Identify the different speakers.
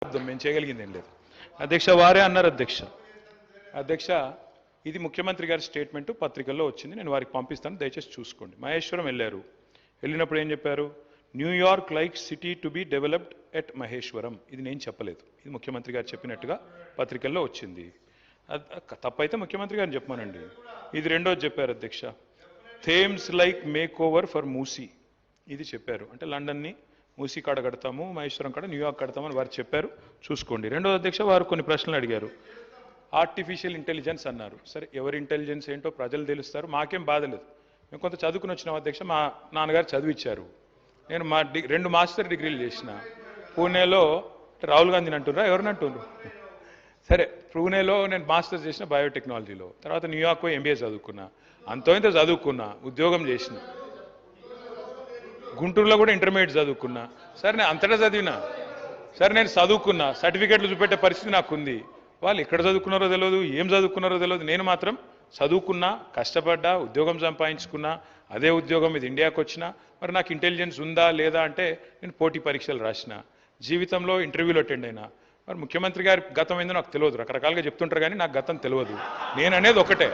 Speaker 1: మేము చేయగలిగింది ఏం లేదు అధ్యక్ష. వారే అన్నారు అధ్యక్ష. అధ్యక్ష ఇది ముఖ్యమంత్రి గారి స్టేట్మెంట్ పత్రికల్లో వచ్చింది, నేను వారికి పంపిస్తాను, దయచేసి చూసుకోండి. మహేశ్వరం వెళ్ళారు, వెళ్ళినప్పుడు ఏం చెప్పారు? New York like city to be developed at Maheshwaram. ఇది నేను చెప్పలేదు, ఇది ముఖ్యమంత్రి గారు చెప్పినట్టుగా పత్రికల్లో వచ్చింది. తప్పైతే ముఖ్యమంత్రి గారిని చెప్పమానండి. ఇది రెండోది చెప్పారు అధ్యక్ష, Thames like make over for Musi. ఇది చెప్పారు, అంటే లండన్ని మూసీ కాడ కడతాము, మహేశ్వరం కాడ న్యూయార్క్ కడతామని వారు చెప్పారు, చూసుకోండి. రెండోది అధ్యక్ష, వారు కొన్ని ప్రశ్నలు అడిగారు. ఆర్టిఫిషియల్ ఇంటెలిజెన్స్ అన్నారు. సరే, ఎవరి ఇంటెలిజెన్స్ ఏంటో ప్రజలు తెలుస్తారు, మాకేం బాధ లేదు. మేము కొంత చదువుకుని వచ్చినాం అధ్యక్ష, మా నాన్నగారు చదివిచ్చారు. నేను మా 2 మాస్టర్ డిగ్రీలు చేసిన. పూణేలో రాహుల్ గాంధీని అంటున్నారా, ఎవరిని అంటున్నారు? సరే, పూణేలో నేను మాస్టర్స్ చేసిన బయోటెక్నాలజీలో, తర్వాత న్యూయార్క్ ఎంబీఏ చదువుకున్నా, అంతో ఇంత చదువుకున్నా, ఉద్యోగం చేసిన. గుంటూరులో కూడా ఇంటర్మీడియట్ చదువుకున్నా. సరే, నేను అంతటా చదివినా. సరే, నేను చదువుకున్నా, సర్టిఫికెట్లు చూపెట్టే పరిస్థితి నాకుంది. వాళ్ళు ఎక్కడ చదువుకున్నారో తెలియదు, ఏం చదువుకున్నారో తెలియదు. నేను మాత్రం చదువుకున్నా, కష్టపడ్డా, ఉద్యోగం సంపాదించుకున్నా, అదే ఉద్యోగం ఇది ఇండియాకి వచ్చినా. మరి నాకు ఇంటెలిజెన్స్ ఉందా లేదా అంటే నేను పోటీ పరీక్షలు రాసిన, జీవితంలో ఇంటర్వ్యూలు అటెండ్ అయినా. మరి ముఖ్యమంత్రి గారి గతం ఏందో నాకు తెలియదు, రకరకాలుగా చెప్తుంటారు కానీ నాకు గతం తెలియదు. నేను అనేది ఒకటే.